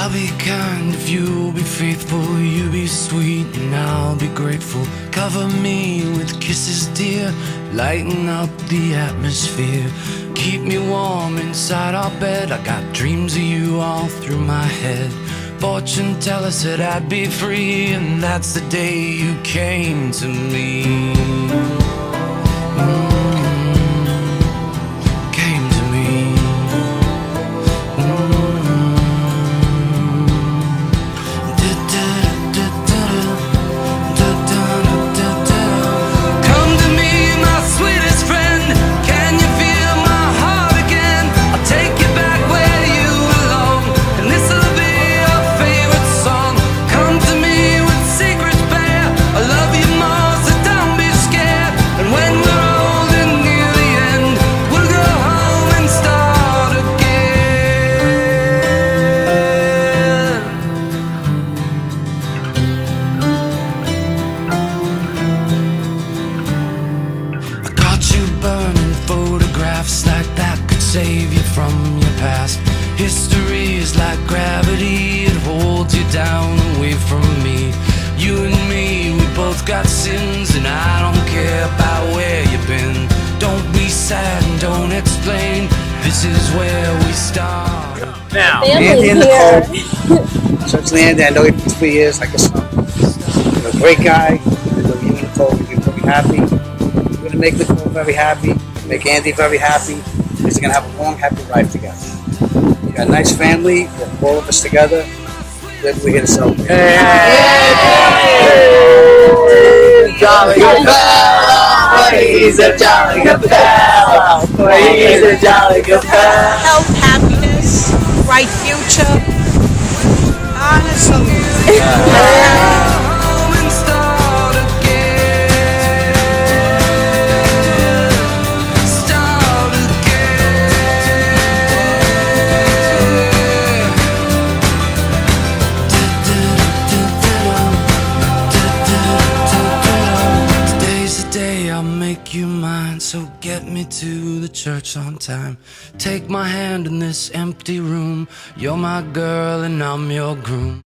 I'll be kind if you'll be faithful. You be sweet and I'll be grateful. Cover me with kisses, dear. Lighten up the atmosphere. Keep me warm inside our bed. I got dreams of you all through my head. Fortune teller said I'd be free, and that's the day you came to me. Came to me. Come to me, my sweetest friend. Can you feel my heart again? I'll take you back where you belong, and this'll be your favorite song. Come to me with secrets bare. I love you more, so don't be scared. And when we're old and near the end, we'll go home and start again. I caught you burning photographs like that could save you from your past. History is like gravity, it holds you down away from me. You and me, we both got sins, and I don't care about where you've been. Don't be sad and don't explain. This is where we start. Now, Andy and here. Nicole. Essentially, Andy, I know you for 3 years, like a son. You're a great guy. I know you and Nicole will be very happy. You're going to make Nicole very happy, make Andy very happy, because you're going to have a long, happy life together. You got a nice family, you have all of us together. Then we're here to celebrate. jolly good fellow, he's a jolly good fellow, he's a jolly good fellow. Health, happiness, bright future. Honestly. Home and start again. Start again. Today's the day I'll make you mine, so get me to the church on time. Take my hand in this empty room. You're my girl and I'm your groom.